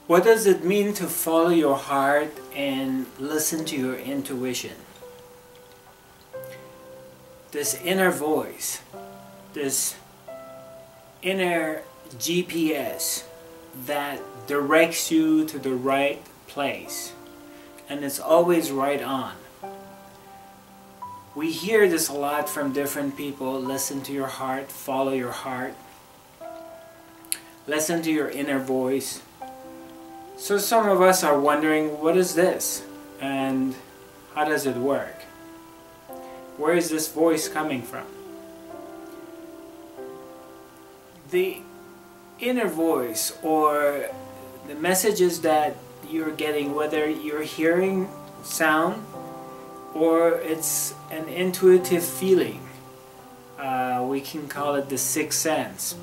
What does it mean to follow your heart and listen to your intuition? This inner voice, this inner GPS that directs you to the right place, and it's always right on. We hear this a lot from different people. Listen to your heart, follow your heart, listen to your inner voice. So some of us are wondering, what is this and how does it work? Where is this voice coming from? The inner voice, or the messages that you're getting, whether you're hearing sound or it's an intuitive feeling, we can call it the sixth sense.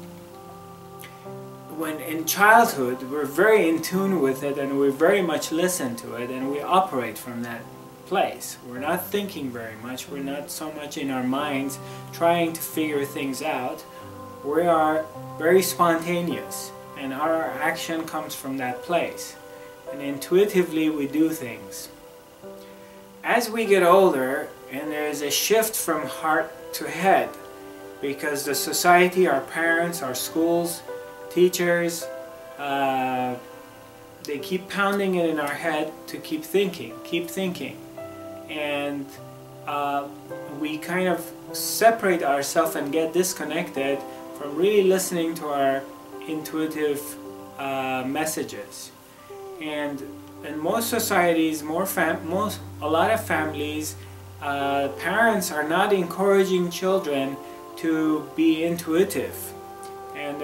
When in childhood we're very in tune with it and we very much listen to it and we operate from that place. We're not thinking very much, we're not so much in our minds trying to figure things out. We are very spontaneous and our action comes from that place, and intuitively we do things. As we get older, and there is a shift from heart to head, because the society, our parents, our schools, teachers, they keep pounding it in our head to keep thinking, and we kind of separate ourselves and get disconnected from really listening to our intuitive messages. And in most societies, a lot of families, parents are not encouraging children to be intuitive, and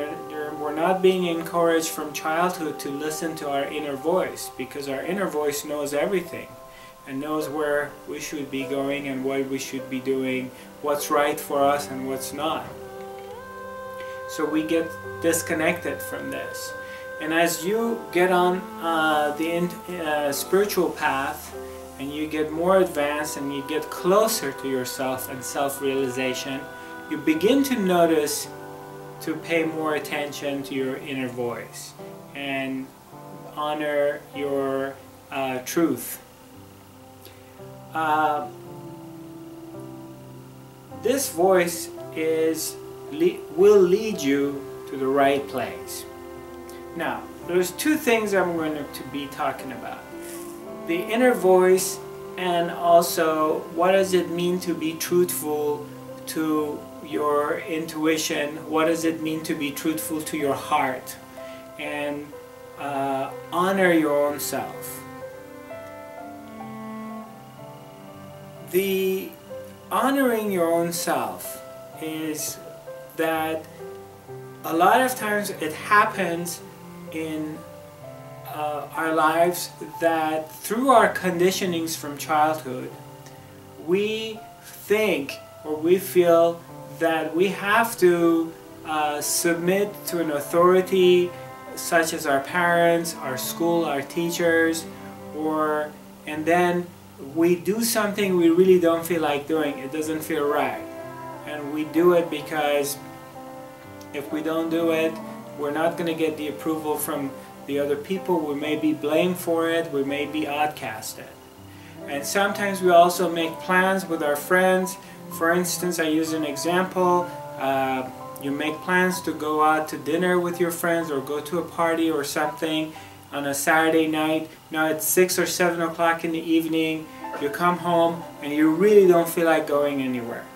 we're not being encouraged from childhood to listen to our inner voice, because our inner voice knows everything and knows where we should be going and what we should be doing, what's right for us and what's not. So we get disconnected from this. And as you get on the spiritual path and you get more advanced and you get closer to yourself and self-realization, you begin to notice to pay more attention to your inner voice and honor your truth. This voice will lead you to the right place. Now, there's two things I'm going to be talking about. The inner voice, and also what does it mean to be truthful to your intuition, what does it mean to be truthful to your heart, and honor your own self. The honoring your own self is that a lot of times it happens in our lives that through our conditionings from childhood, we think or we feel that we have to submit to an authority such as our parents, our school, our teachers, and then we do something we really don't feel like doing. It doesn't feel right, and we do it because if we don't do it, we're not going to get the approval from the other people. We may be blamed for it, we may be outcasted. And sometimes we also make plans with our friends. For instance, I use an example. You make plans to go out to dinner with your friends or go to a party or something on a Saturday night. Now it's 6 or 7 o'clock in the evening. You come home and you really don't feel like going anywhere.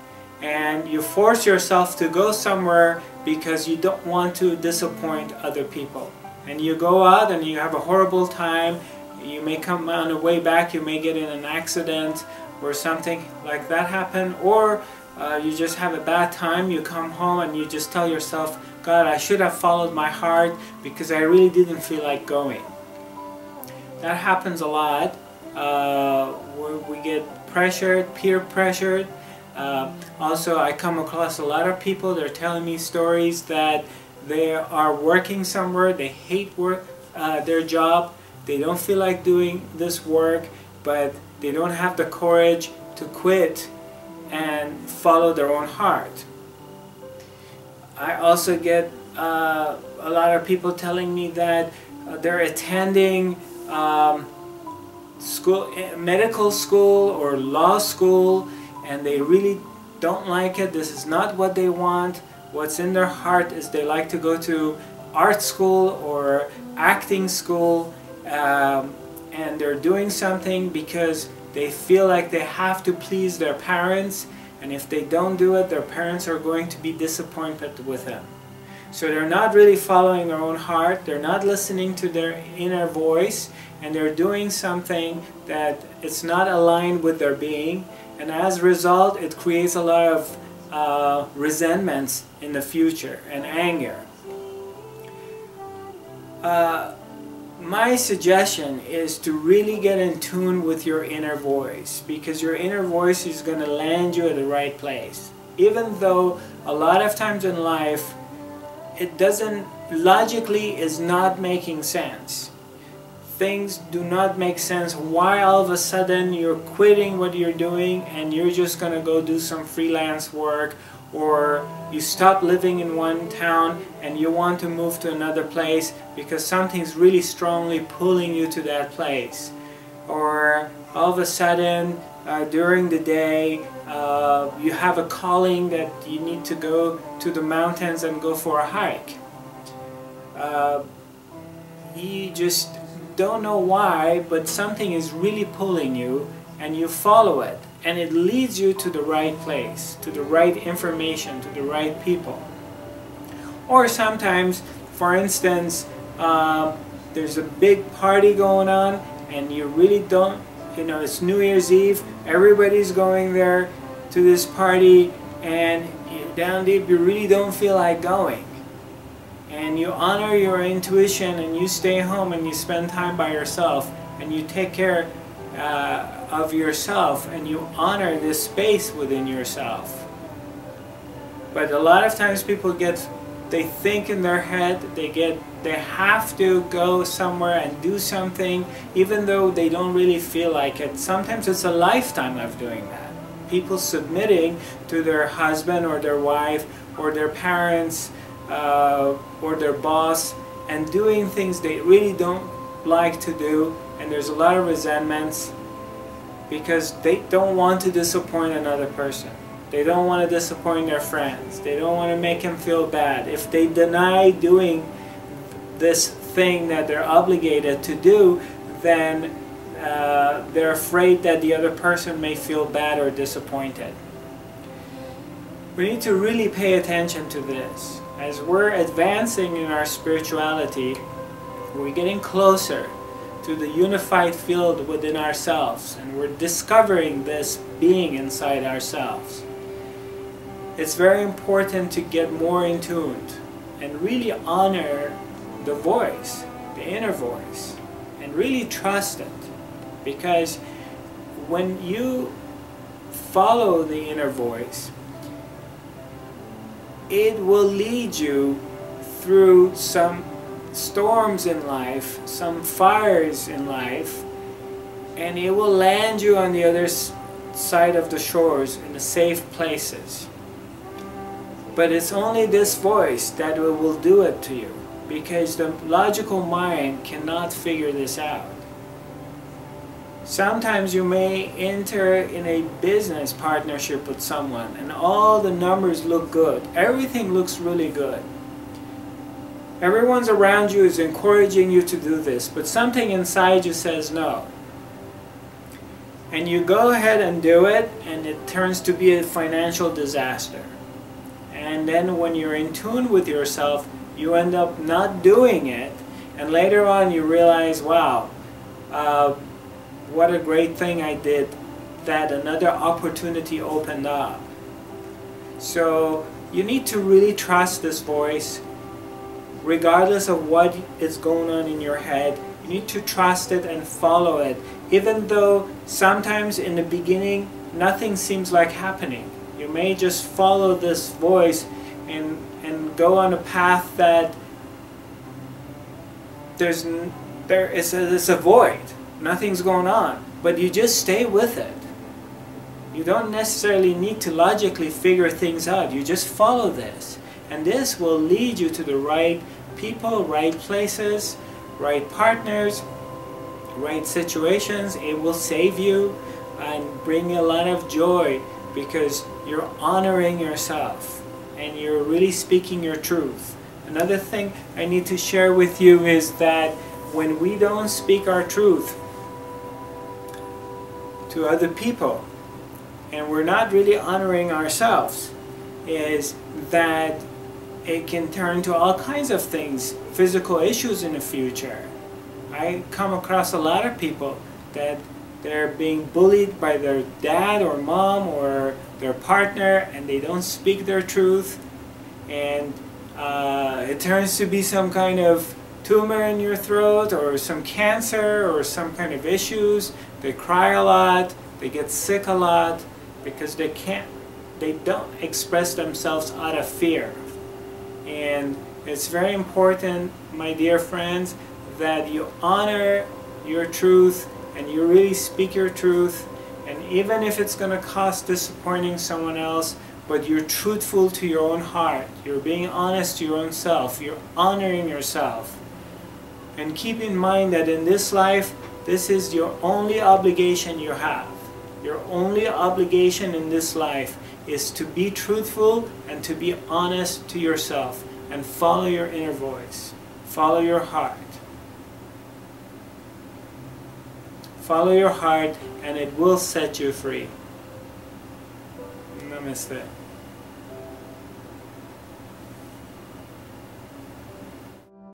And you force yourself to go somewhere because you don't want to disappoint other people. And you go out and you have a horrible time. You may come on the way back, you may get in an accident or something like that happen, or you just have a bad time. You come home and you just tell yourself, God, I should have followed my heart because I really didn't feel like going. That happens a lot. We get pressured, peer pressured. Also, I come across a lot of people, they're telling me stories that they are working somewhere, they hate their job, they don't feel like doing this work, but they don't have the courage to quit and follow their own heart. I also get a lot of people telling me that they're attending medical school or law school, and they really don't like it. This is not what they want. What's in their heart is they like to go to art school or acting school, and they're doing something because they feel like they have to please their parents, and if they don't do it, their parents are going to be disappointed with them. So they're not really following their own heart, they're not listening to their inner voice, and they're doing something that it's not aligned with their being, and as a result it creates a lot of resentments in the future and anger. My suggestion is to really get in tune with your inner voice, because your inner voice is going to land you at the right place. Even though a lot of times in life it doesn't, logically is not making sense. Things do not make sense. Why all of a sudden you're quitting what you're doing and you're just going to go do some freelance work, or you stop living in one town and you want to move to another place because something's really strongly pulling you to that place, or all of a sudden during the day you have a calling that you need to go to the mountains and go for a hike. You just don't know why, but something is really pulling you and you follow it, and it leads you to the right place, to the right information, to the right people. Or sometimes, for instance, there's a big party going on and you really don't, you know, it's New Year's Eve, everybody's going there to this party, and down deep you really don't feel like going. And you honor your intuition and you stay home and you spend time by yourself and you take care of yourself and you honor this space within yourself. But a lot of times people they think in their head they have to go somewhere and do something even though they don't really feel like it. Sometimes it's a lifetime of doing that. People submitting to their husband or their wife or their parents or their boss and doing things they really don't like to do, and there's a lot of resentments because they don't want to disappoint another person. They don't want to disappoint their friends. They don't want to make them feel bad. If they deny doing this thing that they're obligated to do, then they're afraid that the other person may feel bad or disappointed. We need to really pay attention to this. As we're advancing in our spirituality, we're getting closer to the unified field within ourselves, and we're discovering this being inside ourselves. It's very important to get more in tune and really honor the voice, the inner voice, and really trust it. Because when you follow the inner voice, it will lead you through some storms in life, some fires in life, and it will land you on the other side of the shores in the safe places. But it's only this voice that will do it to you, because the logical mind cannot figure this out. Sometimes you may enter in a business partnership with someone and all the numbers look good. Everything looks really good. Everyone's around you is encouraging you to do this, but something inside you says no. And you go ahead and do it, and it turns to be a financial disaster. And then when you're in tune with yourself, you end up not doing it, and later on you realize, wow, what a great thing I did, that another opportunity opened up. So you need to really trust this voice, regardless of what is going on in your head. You need to trust it and follow it, even though sometimes in the beginning nothing seems like happening. You may just follow this voice and go on a path that there's a void. Nothing's going on, but you just stay with it. You don't necessarily need to logically figure things out. You just follow this, and this will lead you to the right people, right places, right partners, right situations, it will save you and bring you a lot of joy, because you're honoring yourself and you're really speaking your truth. Another thing I need to share with you is that when we don't speak our truth to other people and we're not really honoring ourselves, is that it can turn to all kinds of things, physical issues in the future. I come across a lot of people that they're being bullied by their dad or mom or their partner, and they don't speak their truth, and it turns to be some kind of tumor in your throat or some cancer or some kind of issues. They cry a lot, they get sick a lot because they don't express themselves out of fear. And it's very important, my dear friends, that you honor your truth and you really speak your truth, and even if it's going to cost disappointing someone else, but you're truthful to your own heart, you're being honest to your own self, you're honoring yourself. And keep in mind that in this life, this is your only obligation you have. Your only obligation in this life is to be truthful and to be honest to yourself and follow your inner voice. Follow your heart. Follow your heart and it will set you free. Namaste.